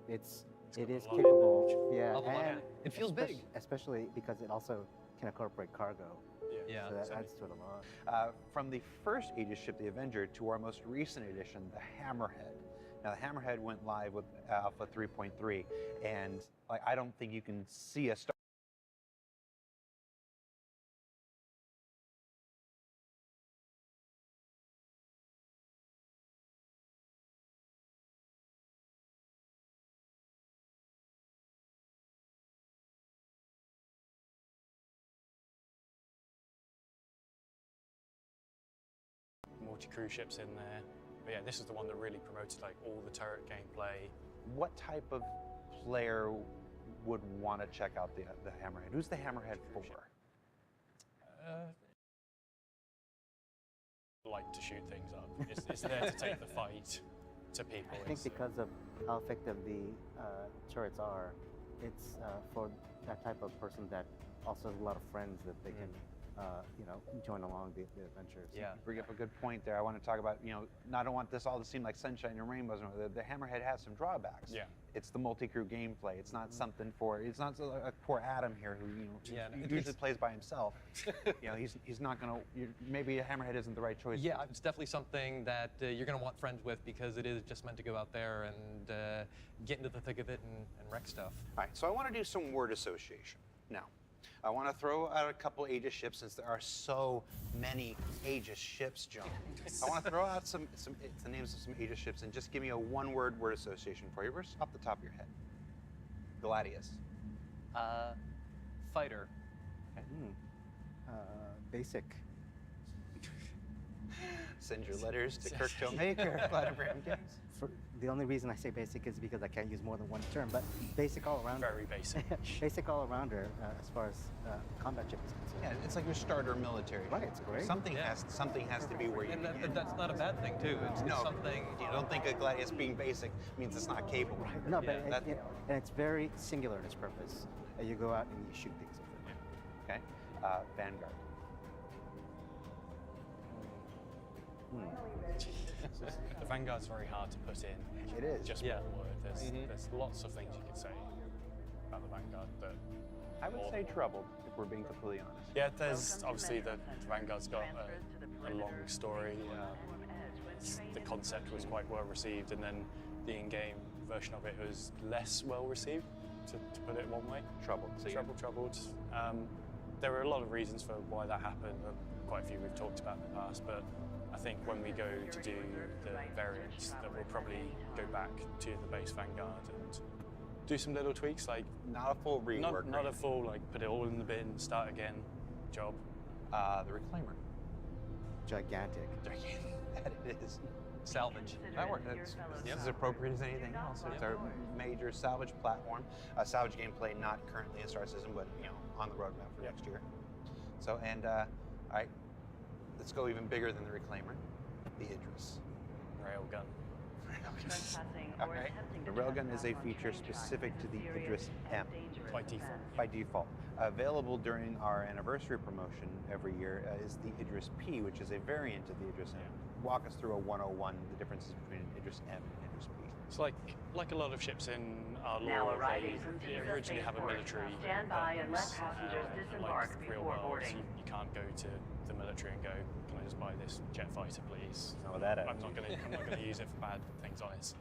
It is capable. Yeah, Of a lot. and It feels big. especially because it also can incorporate cargo. Yeah. So that adds to it a lot. From the first Aegis ship, the Avenger, to our most recent edition, the Hammerhead. Now, the Hammerhead went live with Alpha 3.3, and like, I don't think you can see a star. Multi-crew ships in there. But yeah, this is the one that really promoted like all the turret gameplay. What type of player would want to check out the Hammerhead? Who's the Hammerhead for? Like to shoot things up. It's there to take the fight to people. I think because of how effective the turrets are, it's for that type of person that also has a lot of friends that they can, join along the adventures. Yeah, you bring up a good point there. I want to talk about, I don't want this all to seem like sunshine and rainbows. The Hammerhead has some drawbacks. Yeah. It's the multi-crew gameplay. It's not something it's not a poor Adam here who usually plays by himself. He's not going to, maybe a Hammerhead isn't the right choice. Yeah, it's definitely something that you're going to want friends with because it is just meant to go out there and get into the thick of it and wreck stuff. All right, so I want to do some word association. Now, I want to throw out a couple Aegis ships since there are so many Aegis ships, John. I want to throw out the names of some Aegis ships and just give me a one-word word association for you. Where's off the top of your head? Gladius. Fighter. Okay. Basic. Send your letters to Kirk Maker, Vladimir Games. The only reason I say basic is because I can't use more than one term, but basic all-arounder. Very basic. Basic all-arounder as far as combat ship is concerned. Yeah, it's like your starter military. Right, it's great. Something has to be where you And begin. that's not a bad thing, too. It's something... You don't think of Gladius being basic means it's not capable. Right. No, but and it's very singular in its purpose. You go out and you shoot things with it. Okay. Vanguard. The Vanguard's very hard to put in. It is. Just one word. There's lots of things you could say about the Vanguard that I would say troubled, if we're being completely honest. Yeah, there's obviously the Vanguard's got a long story. The concept was quite well received, and then the in-game version of it was less well received, to put it one way. Troubled. So Troubled. There were a lot of reasons for why that happened. Quite a few we've talked about in the past, but I think when we go to do the variants, that we'll probably go back to the base Vanguard and do some little tweaks, like not a full rework. Not a full like put it all in the bin, start again job. The Reclaimer. Gigantic. That it is. Salvage. That works. It's as appropriate as anything else. It's our major salvage platform. Salvage gameplay not currently in Star System, but on the roadmap for next year. So all right, let's go even bigger than the Reclaimer, the Idris. Railgun. All right. The railgun is a feature specific to the Idris M. By default. By default. Available during our anniversary promotion every year is the Idris P, which is a variant of the Idris M. Walk us through a 101, the differences between Idris M and Idris P. It's like a lot of ships in our lore, they originally have a military purpose. Like real world, you can't go to the military and go, can I just buy this jet fighter, please? Oh, that I'm not going to use it for bad things on it.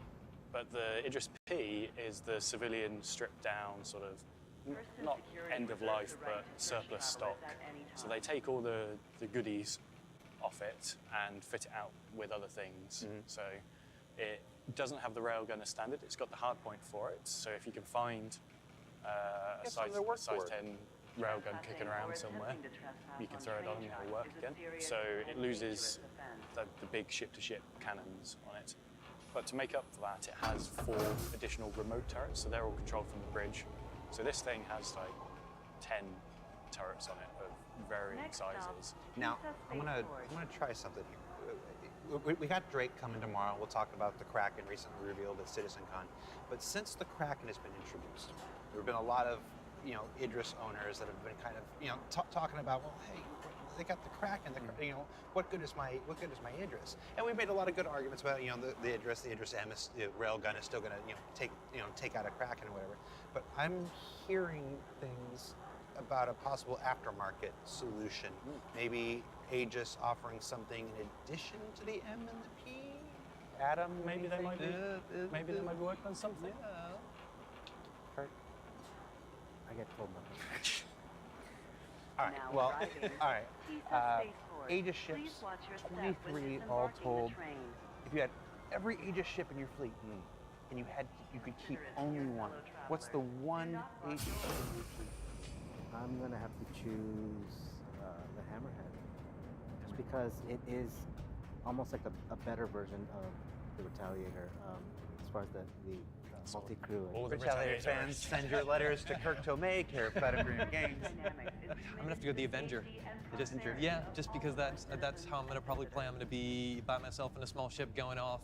But the Idris P is the civilian stripped down sort of, not end of life, but surplus stock. So they take all the goodies off it and fit it out with other things. So it doesn't have the railgun as standard. It's got the hardpoint for it. So if you can find a size 10 railgun kicking around somewhere, you can throw it on and it'll work again. So it loses the big ship-to-ship cannons on it. But to make up for that, it has 4 additional remote turrets, so they're all controlled from the bridge. So this thing has like 10 turrets on it of varying sizes. Now, I'm gonna try something here. We got Drake coming tomorrow. We'll talk about the Kraken recently revealed at CitizenCon. But since the Kraken has been introduced, there have been a lot of Idris owners that have been kind of talking about, well, hey, they got the crack in the, what good is my Idris? And we made a lot of good arguments about, the Idris M is, railgun is still gonna, take out a crack and whatever. But I'm hearing things about a possible aftermarket solution. Maybe Aegis offering something in addition to the M and the P. Adam, Maybe they might be working on something. Kurt? I get told nothing. All right. Well, all right. Aegis ships, 23 all told. If you had every Aegis ship in your fleet, and you could keep only one, what's the one Aegis ship in your fleet? I'm gonna have to choose the Hammerhead, just because it is almost like a better version of the Retaliator, as far as the multi-crew. All the Retaliator Retaliators. fans, send your letters to Kirk Tomei, care of Battlefield Games. I'm gonna have to go with the Avenger. Yeah, just because that's how I'm gonna probably play. I'm gonna be by myself in a small ship going off,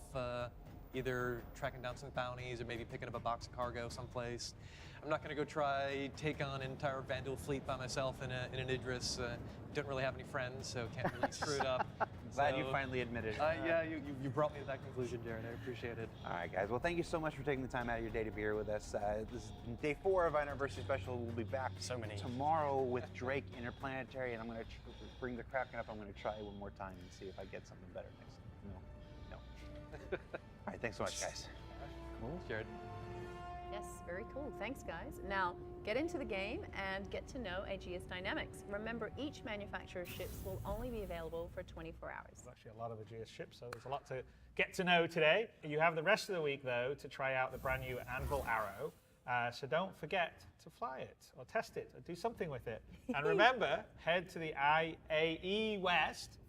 either tracking down some bounties or maybe picking up a box of cargo someplace. I'm not gonna go try take on an entire Vandal fleet by myself in an Idris. Don't really have any friends, so can't really screw it up. Glad you finally admitted it. Yeah, you brought me to that conclusion, Jared. I appreciate it. All right, guys. Well, thank you so much for taking the time out of your day to be here with us. This is day 4 of our anniversary special. We'll be back tomorrow with Drake Interplanetary, and I'm going to bring the Kraken up. I'm going to try one more time and see if I get something better next time. No. All right, thanks so much, guys. Cool, Jared. Yes, very cool. Thanks, guys. Now, get into the game and get to know Aegis Dynamics. Remember, each manufacturer's ships will only be available for 24 hours. There's actually a lot of Aegis ships, so there's a lot to get to know today. You have the rest of the week, though, to try out the brand new Anvil Arrow. So don't forget to fly it, or test it, or do something with it. And remember, head to the IAE West,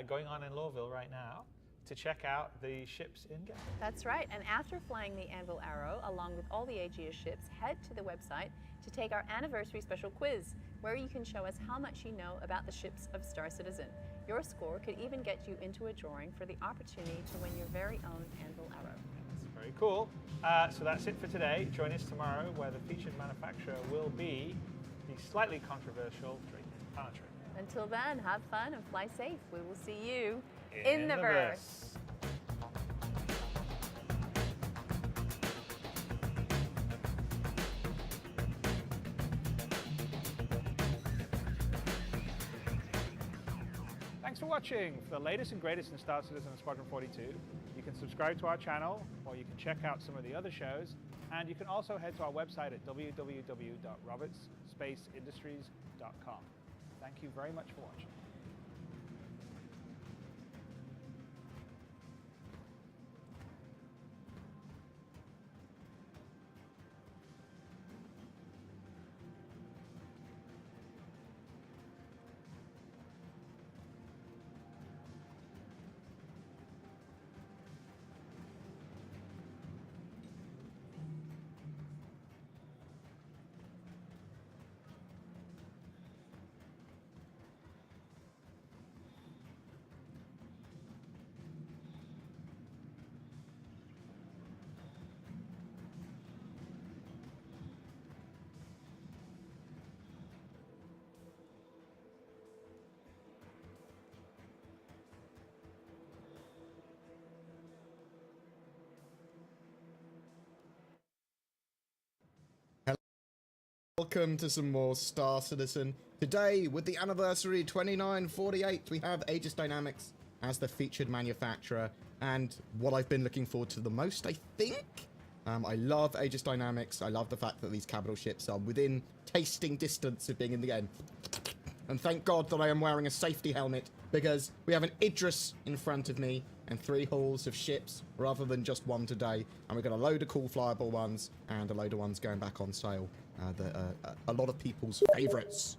going on in Loreville right now, to check out the ships in game. That's right. And after flying the Anvil Arrow, along with all the Aegis ships, head to the website to take our anniversary special quiz, where you can show us how much you know about the ships of Star Citizen. Your score could even get you into a drawing for the opportunity to win your very own Anvil Arrow. That's very cool. So that's it for today. Join us tomorrow, where the featured manufacturer will be the slightly controversial Drake Interplanetary. Until then, have fun and fly safe. We will see you in the verse. Thanks for watching. For the latest and greatest in Star Citizen and Squadron 42, you can subscribe to our channel, or you can check out some of the other shows, and you can also head to our website at www.robertspaceindustries.com. Thank you very much for watching. Welcome to some more Star Citizen. Today, with the anniversary 2948, we have Aegis Dynamics as the featured manufacturer, and what I've been looking forward to the most, I think. I love Aegis Dynamics. I love the fact that these capital ships are within tasting distance of being in the game. And thank God that I am wearing a safety helmet, because we have an Idris in front of me and 3 halls of ships rather than just one today. And we've got a load of cool flyable ones and a load of ones going back on sale. A lot of people's favorites.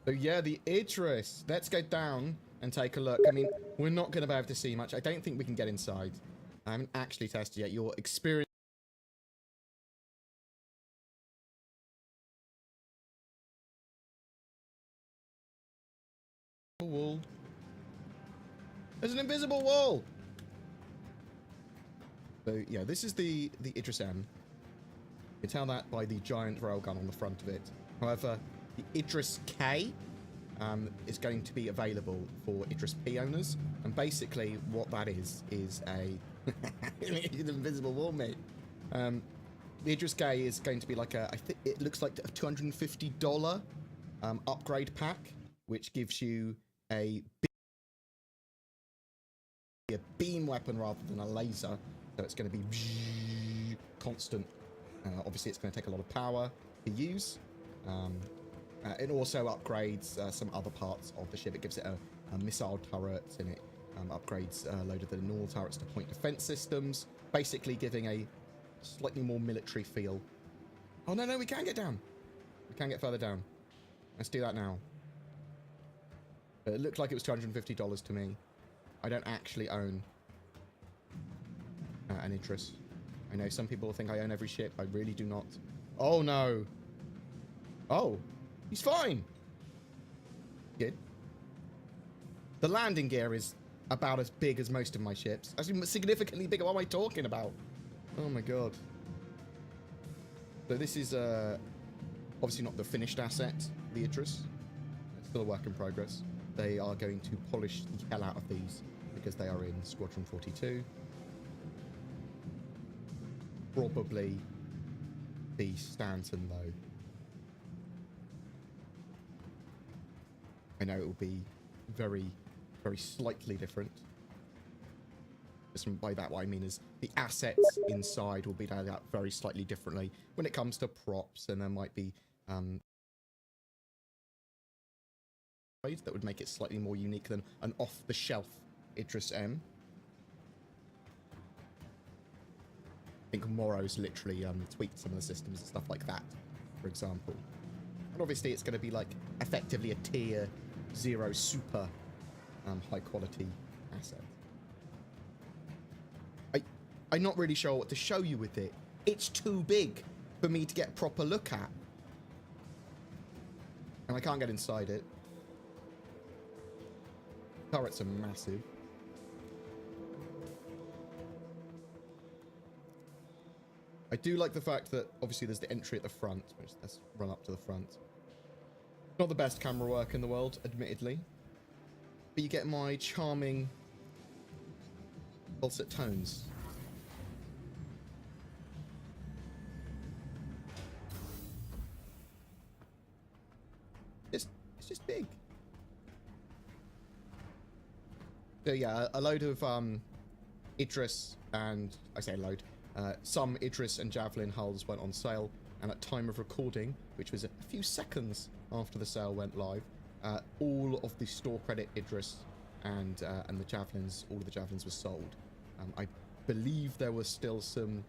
So yeah, the Idris. Let's go down and take a look. I mean, we're not going to be able to see much. I don't think we can get inside. I haven't actually tested yet. Your experience. Wall. There's an invisible wall. So yeah, this is the Idris M. You can tell that by the giant railgun on the front of it. However, the Idris K is going to be available for Idris P owners. And basically what that is a... an invisible wall, mate. The Idris K is going to be like a... I think it looks like a $250 upgrade pack, which gives you a beam weapon rather than a laser. So it's going to be constant. Obviously, it's going to take a lot of power to use. It also upgrades some other parts of the ship. It gives it a missile turret, and it upgrades a load of the normal turrets to point defense systems, basically giving a slightly more military feel. Oh, no, we can get down. We can get further down. Let's do that now. It looked like it was $250 to me. I don't actually own an Idris. I know some people think I own every ship. I really do not. Oh, no. Oh, he's fine. Good. The landing gear is about as big as most of my ships. Actually, significantly bigger. What am I talking about? Oh, my God. So this is obviously not the finished asset, the Idris. It's still a work in progress. They are going to polish the hell out of these because they are in Squadron 42. Probably the Stanton, though. I know it will be very, very slightly different. Just by that, what I mean is the assets inside will be laid out very slightly differently when it comes to props, and there might be that would make it slightly more unique than an off-the-shelf Idris M. I think Morrow's literally tweaked some of the systems and stuff like that, for example. And obviously it's going to be like effectively a tier 0 super high quality asset. I'm not really sure what to show you with it. It's too big for me to get a proper look at. And I can't get inside it. Turrets are massive. I do like the fact that obviously there's the entry at the front, which let's run up to the front. Not the best camera work in the world, admittedly. But you get my charming dulcet tones. It's just big. So yeah, a load of Idris and I say a load. Some Idris and Javelin hulls went on sale, and at time of recording, which was a few seconds after the sale went live, all of the store credit Idris and the Javelins, all of the Javelins were sold. I believe there were still some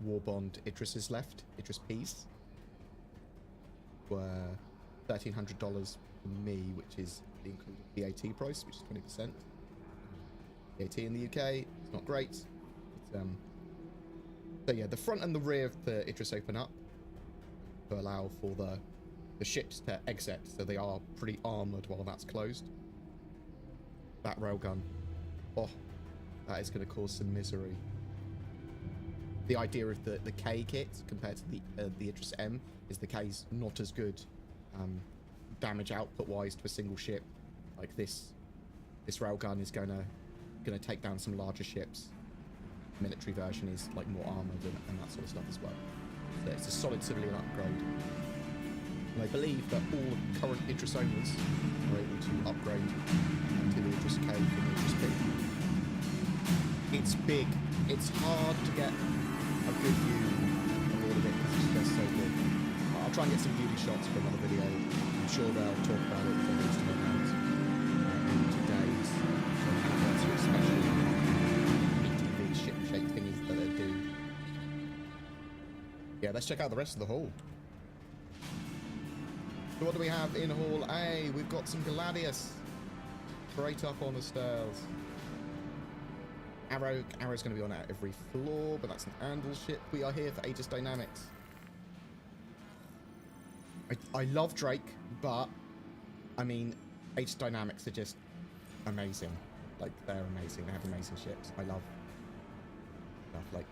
Warbond Idrises left, Idris Ps. Were $1,300 for me, which is the included VAT price, which is 20%. VAT in the UK, it's not great. But, so yeah, the front and the rear of the Idris open up to allow for the ships to exit, so they are pretty armoured while that's closed. That railgun, oh, that is going to cause some misery. The idea of the K kit compared to the Idris M is the K's not as good damage output wise to a single ship. Like this railgun is gonna take down some larger ships. The military version is like more armored and that sort of stuff as well. So it's a solid civilian upgrade. And I believe that all current Idris owners are able to upgrade to the Idris K from the Idris P. It's big. It's hard to get a good view of all of it because it's just so big. I'll try and get some beauty shots for another video. I'm sure they'll talk about it for these to come out in today's anniversary special ATV ship-shaped thingies that they do. Yeah, let's check out the rest of the hall. So what do we have in Hall A? We've got some Gladius straight up on the stairs. Arrow's going to be on every floor, but that's an Andal ship. We are here for Aegis Dynamics. I love Drake, but I mean, Aegis Dynamics are just amazing. Like, they're amazing. They have amazing ships. I love like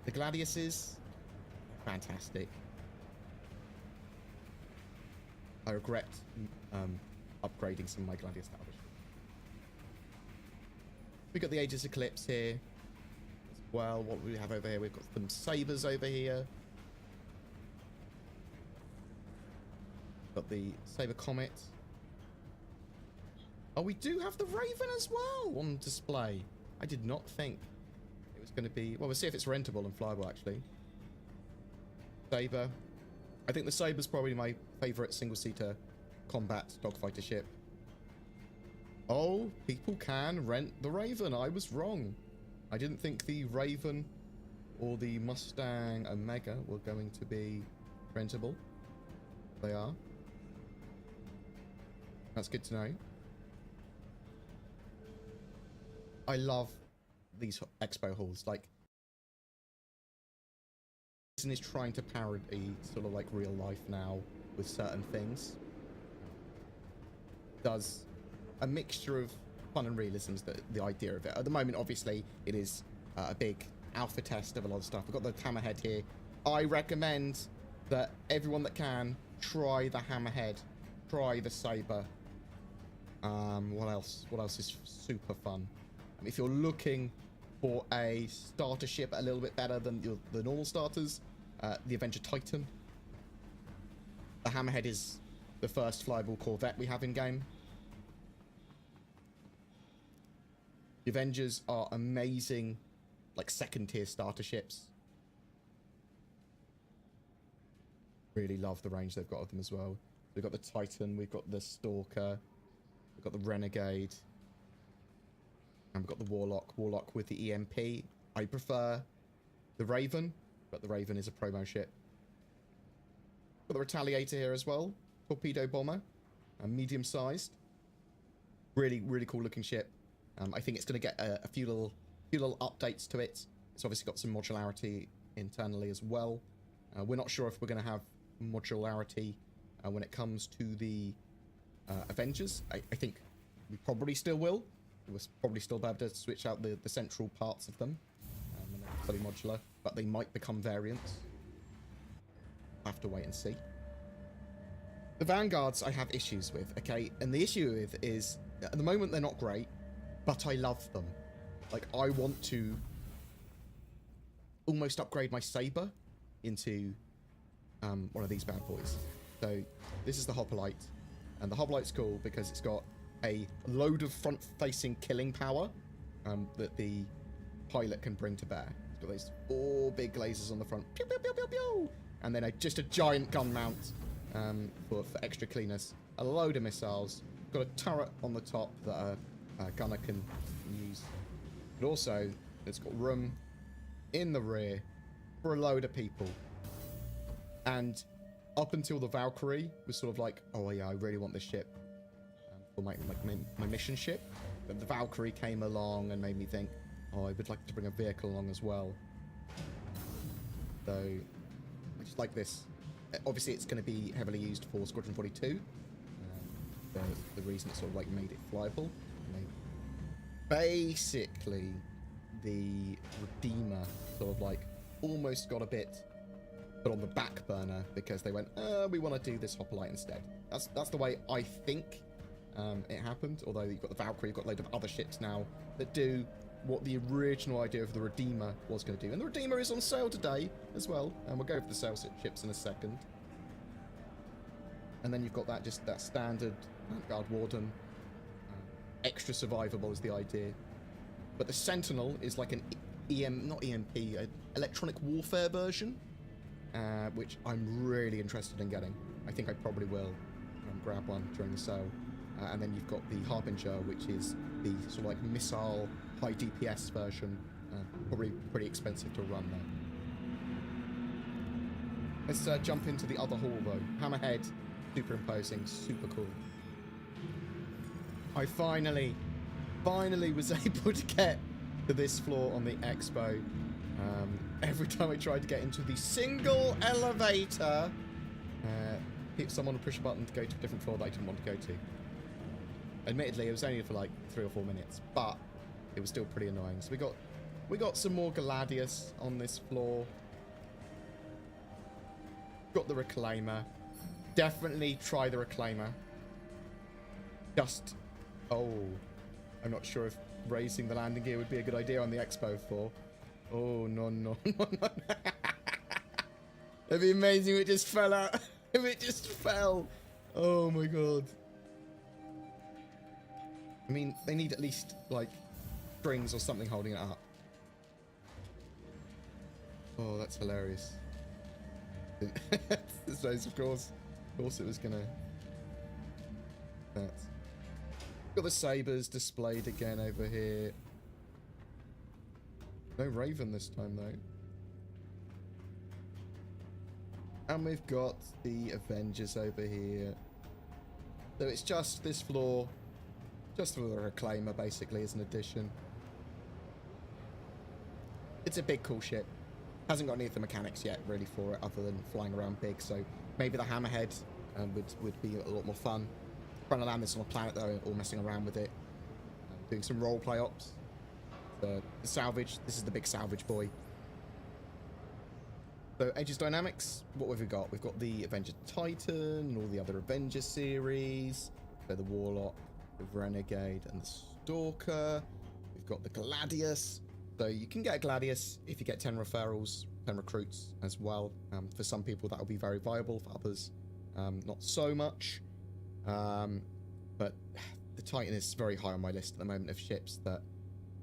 The Gladiuses, fantastic. I regret upgrading some of my Gladius towers. We've got the Aegis Eclipse here as well. What do we have over here? We've got some Sabres over here. Got the Saber Comet. Oh, we do have the Raven as well on display. I did not think it was going to be... Well, we'll see if it's rentable and flyable, actually. Saber. I think the Saber's probably my favourite single-seater combat dogfighter ship. Oh, people can rent the Raven. I was wrong. I didn't think the Raven or the Mustang Omega were going to be rentable. They are. That's good to know. I love these expo halls. Like, Disney is trying to parody sort of like real life now with certain things. Does a mixture of fun and realism is the idea of it. At the moment, obviously, it is a big alpha test of a lot of stuff. We've got the Hammerhead here. I recommend that everyone that can try the Hammerhead, try the Saber. What else? What else is super fun? If you're looking for a starter ship a little bit better than the normal starters, the Avenger Titan. The Hammerhead is the first flyable Corvette we have in game. The Avengers are amazing, like second tier starter ships. Really love the range they've got of them as well. We've got the Titan, we've got the Stalker, we've got the Renegade. And we've got the Warlock with the EMP. I prefer the Raven, but the Raven is a promo ship. Got the Retaliator here as well. Torpedo bomber, medium-sized. Really, really cool looking ship. I think it's going to get a few little updates to it. It's obviously got some modularity internally as well. We're not sure if we're going to have modularity when it comes to the Avengers. I think we probably still will. We'll probably still be able to switch out the central parts of them when they're fully modular, but they might become variants. I'll have to wait and see. The Vanguards I have issues with, okay? And the issue with is, at the moment they're not great, but I love them. Like, I want to almost upgrade my Saber into one of these bad boys. So, this is the Hoplite, and the Hoplite's cool because it's got a load of front-facing killing power that the pilot can bring to bear. It's got those 4 big lasers on the front, pew, pew, pew, pew, pew, and then just a giant gun mount for extra cleanness. A load of missiles. Got a turret on the top that a gunner can use. But also, it's got room in the rear for a load of people. And up until the Valkyrie was sort of like, oh yeah, I really want this ship. For my mission ship, but the Valkyrie came along and made me think, oh, I would like to bring a vehicle along as well. So I just like this. Obviously, it's going to be heavily used for Squadron 42. The reason it sort of like made it flyable. Basically, the Redeemer sort of like almost got a bit put on the back burner because they went, we want to do this Hoplite instead. That's the way I think. It happened, although you've got the Valkyrie, you've got a load of other ships now that do what the original idea of the Redeemer was going to do. And the Redeemer is on sale today as well, and we'll go over the sale ships in a second. And then you've got that standard Guard Warden. Extra survivable is the idea. But the Sentinel is like an not EMP, an electronic warfare version, which I'm really interested in getting. I think I probably will grab one during the sale. And then you've got the Harbinger, which is the sort of like missile, high DPS version. Probably pretty expensive to run there. Let's jump into the other hall though. Hammerhead, super imposing, super cool. I finally was able to get to this floor on the expo. Every time I tried to get into the single elevator, someone would push a button to go to a different floor that I didn't want to go to. Admittedly, it was only for like 3 or 4 minutes, but it was still pretty annoying. So we've We got some more Gladius on this floor. Got the Reclaimer. Definitely try the Reclaimer. Just... Oh. I'm not sure if raising the landing gear would be a good idea on the Expo 4. Oh, no, no, no, no. It'd be amazing if it just fell out. If it just fell. Oh, my God. I mean, they need at least, like, strings or something holding it up. Oh, that's hilarious. So, of course it was gonna... That. Got the sabers displayed again over here. No Raven this time, though. And we've got the Avengers over here. So it's just this floor. Just for the Reclaimer, basically, as an addition. It's a big, cool ship. Hasn't got any of the mechanics yet, really, for it, other than flying around big. So maybe the Hammerhead would be a lot more fun. Trying to land this on a planet, though, or messing around with it. Doing some roleplay ops. The salvage. This is the big salvage boy. So, Aegis Dynamics, what have we got? We've got the Avenger Titan and all the other Avenger series. So the Warlock, the Renegade, and the Stalker. We've got the Gladius. So you can get a Gladius if you get 10 referrals, 10 recruits as well. For some people, that will be very viable. For others, not so much. But the Titan is very high on my list at the moment of ships that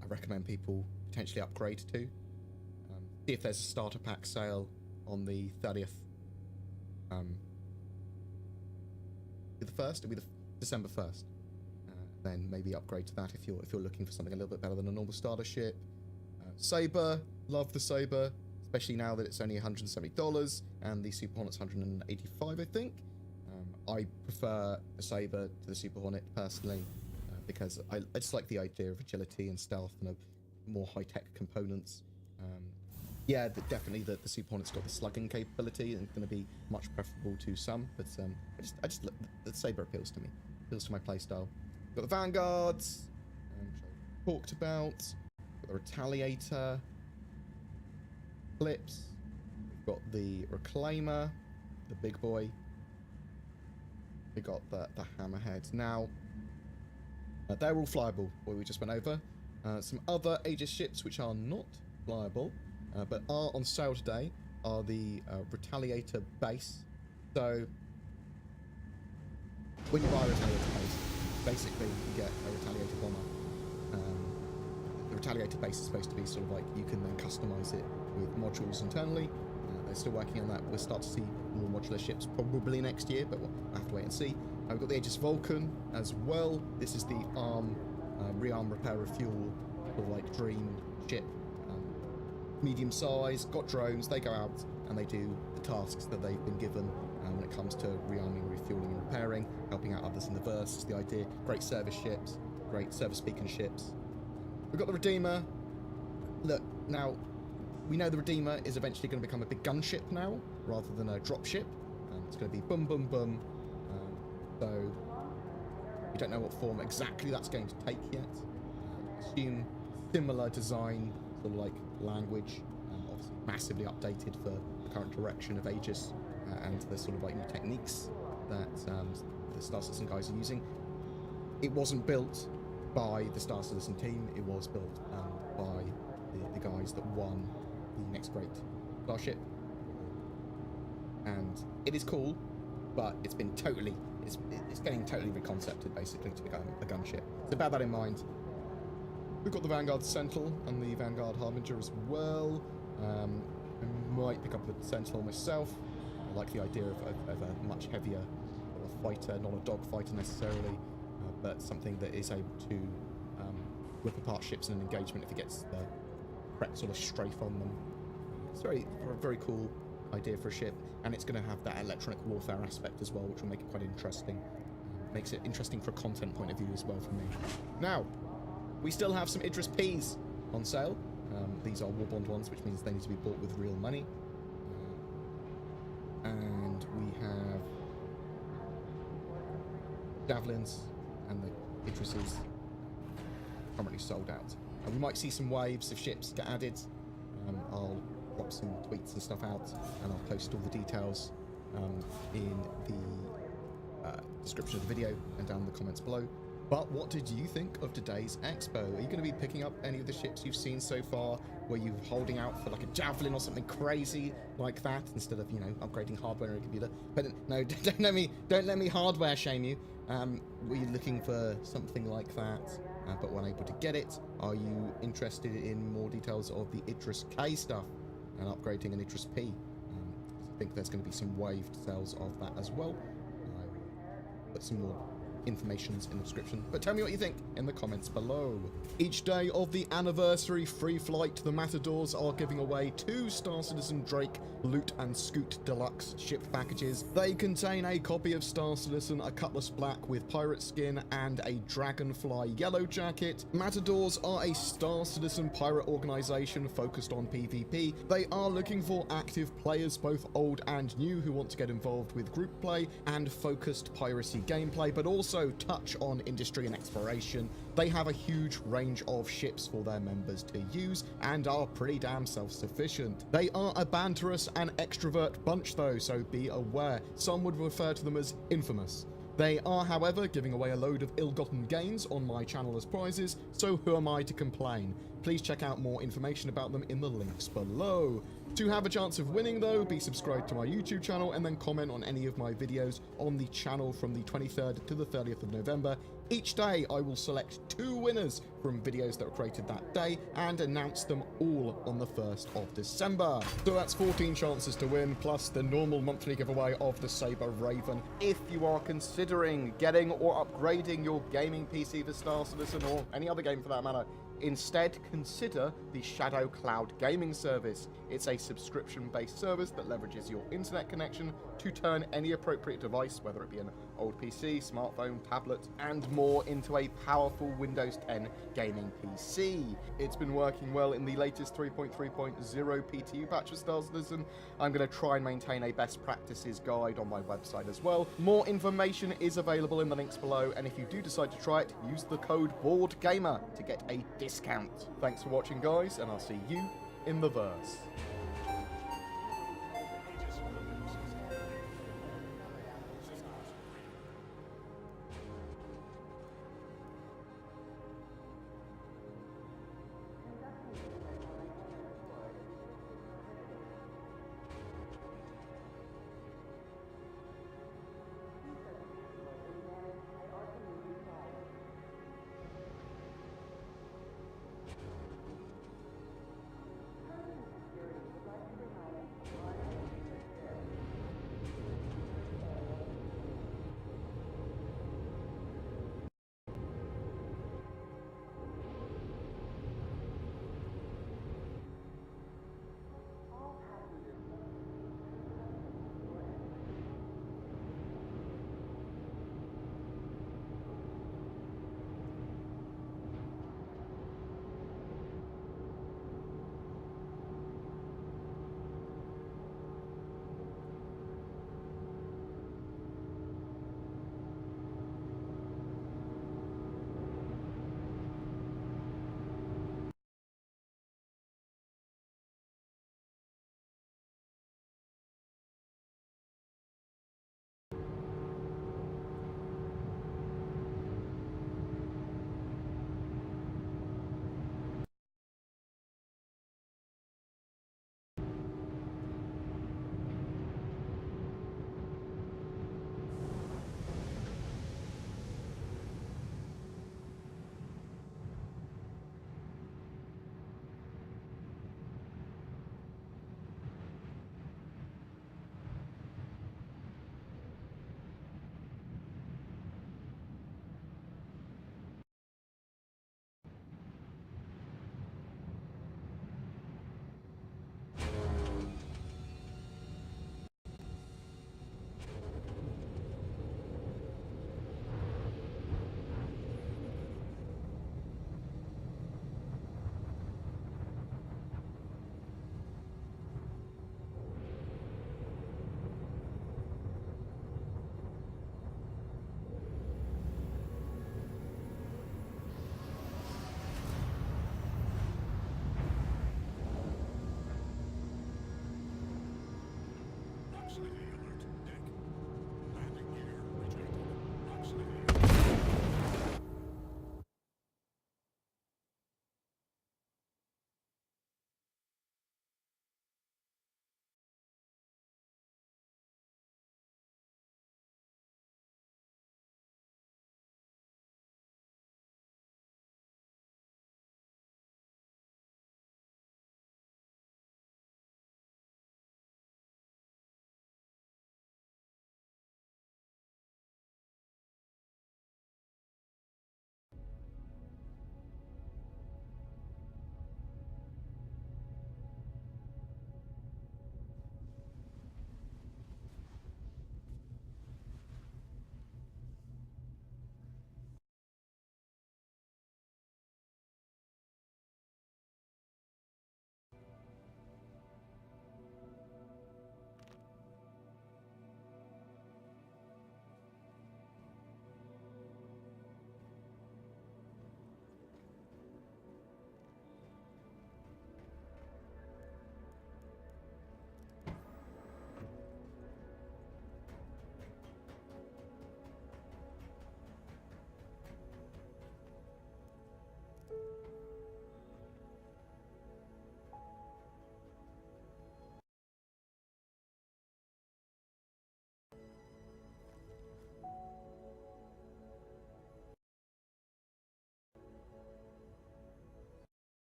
I recommend people potentially upgrade to. See if there's a starter pack sale on the 30th. The 1st? It'll be the December 1st. Then maybe upgrade to that if you're looking for something a little bit better than a normal starter ship. Saber, love the Saber, especially now that it's only $170 and the Super Hornet's $185, I think. I prefer the Saber to the Super Hornet personally because I just like the idea of agility and stealth and more high-tech components. Yeah, definitely the Super Hornet's got the slugging capability and going to be much preferable to some, but I just the Saber appeals to me, appeals to my playstyle. Got the Vanguards, which I talked about. Got the Retaliator, Clips. We've got the Reclaimer, the big boy. We got the Hammerhead. Now, they're all flyable, what we just went over. Some other Aegis ships which are not flyable, but are on sale today, are the Retaliator base. So, when you buy a Retaliator base, basically you get a Retaliator bomber. The Retaliator base is supposed to be sort of like, you can then customize it with modules internally. They're still working on that. We'll start to see more modular ships probably next year, but we'll have to wait and see. We've got the Aegis Vulcan as well. This is the rearm, repair, refuel, sort of like dream ship. Medium size, got drones, they go out and they do the tasks that they've been given when it comes to rearming, refueling and repairing, helping out others in the verse is the idea. Great service ships, great service beacon ships. We've got the Redeemer. Look, now, we know the Redeemer is eventually going to become a big gunship now, rather than a dropship. It's going to be boom, boom, boom. So, we don't know what form exactly that's going to take yet. Assume similar design, sort of like language, obviously massively updated for the current direction of Aegis and the sort of like new techniques that the Star Citizen guys are using. It wasn't built by the Star Citizen team, it was built by the guys that won the next great starship. And it is cool, but it's been totally, it's getting totally reconcepted basically to become a gunship. So bear that in mind. We've got the Vanguard Sentinel and the Vanguard Harbinger as well. I might pick up the Sentinel myself. I like the idea of a much heavier fighter, not a dog fighter necessarily, but something that is able to rip apart ships in an engagement if it gets the correct sort of strafe on them. It's a very cool idea for a ship, and it's going to have that electronic warfare aspect as well, which will make it quite interesting. Makes it interesting for a content point of view as well for me. Now, we still have some Idris Ps on sale. These are Warbond ones, which means they need to be bought with real money. And we have Javelins and the Idrises currently sold out. we might see some waves of ships get added. I'll drop some tweets and stuff out, and I'll post all the details in the description of the video and down in the comments below. But what did you think of today's expo? Are you going to be picking up any of the ships you've seen so far? Were you holding out for like a javelin or something crazy like that instead of, you know, upgrading hardware in a computer? But no, don't let me hardware shame you. Were you looking for something like that, but weren't able to get it? Are you interested in more details of the Idris K stuff and upgrading an Idris P? I think there's going to be some waved sales of that as well. I will put some more information's in the description, but tell me what you think in the comments below. Each day of the anniversary free flight, the Matadors are giving away 2 Star Citizen Drake Loot and Scoot Deluxe ship packages. They contain a copy of Star Citizen, a Cutlass Black with pirate skin, and a Dragonfly yellow jacket. Matadors are a Star Citizen pirate organization focused on PvP. They are looking for active players, both old and new, who want to get involved with group play and focused piracy gameplay, but also touch on industry and exploration. They have a huge range of ships for their members to use and are pretty damn self-sufficient. They are a banterous and extrovert bunch though, so be aware. Some would refer to them as infamous. They are, however, giving away a load of ill-gotten gains on my channel as prizes, so who am I to complain? Please check out more information about them in the links below. To have a chance of winning though, be subscribed to my YouTube channel and then comment on any of my videos on the channel from the 23rd to the 30th of November. Each day I will select 2 winners from videos that were created that day and announce them all on the 1st of December. So that's 14 chances to win, plus the normal monthly giveaway of the Saber Raven. If you are considering getting or upgrading your gaming PC for Star Citizen or any other game for that matter, instead consider the Shadow Cloud gaming service. It's a subscription-based service that leverages your internet connection to turn any appropriate device, whether it be an old PC, smartphone, tablet, and more, into a powerful Windows 10 gaming PC. It's been working well in the latest 3.3.0 PTU patch of Star Citizen. I'm going to try and maintain a best practices guide on my website as well. More information is available in the links below, and if you do decide to try it, use the code BORDGAMER to get a discount. Thanks for watching, guys, and I'll see you in the verse.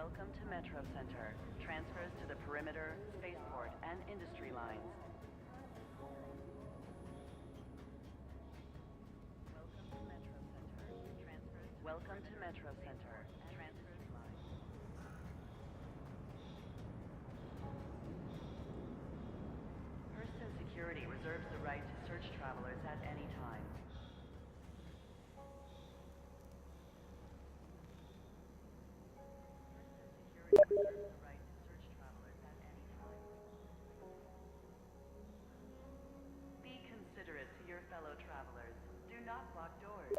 Welcome to Metro Center. Transfers to the perimeter, spaceport, and industry lines. Welcome to Metro Center. Transfers lines. Hurston Security reserves the right to search travelers at any time. Be considerate to your fellow travelers. Do not block doors.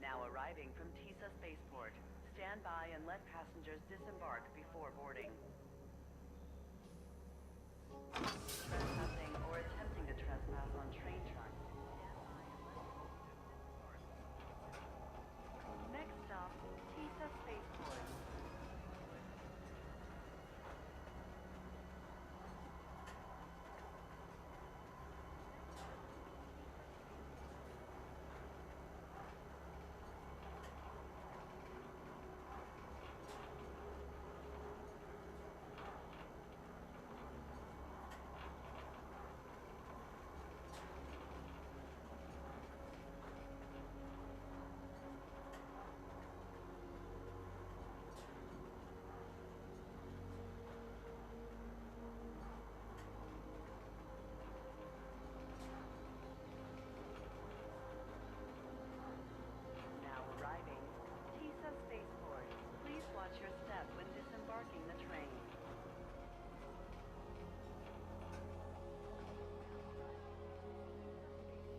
Now arriving from TISA Spaceport. Stand by and let passengers disembark before boarding. Trespassing or attempting to trespass on train tracks. Next stop, TISA Spaceport. Now arriving, TISA Spaceport. Please watch your step when disembarking the train.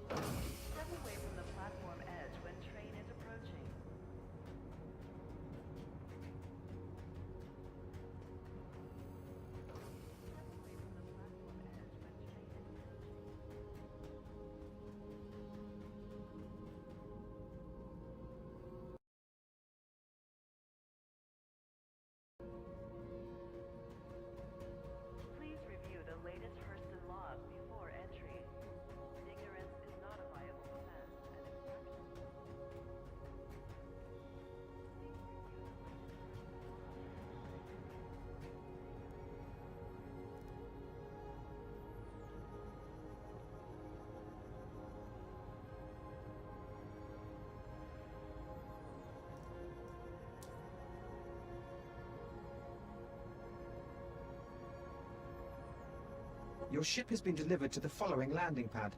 Step away from the platform edge when train is approaching. Please review the latest Hurston laws before entry. Ignorance is not a viable defense, and infraction. Your ship has been delivered to the following landing pad.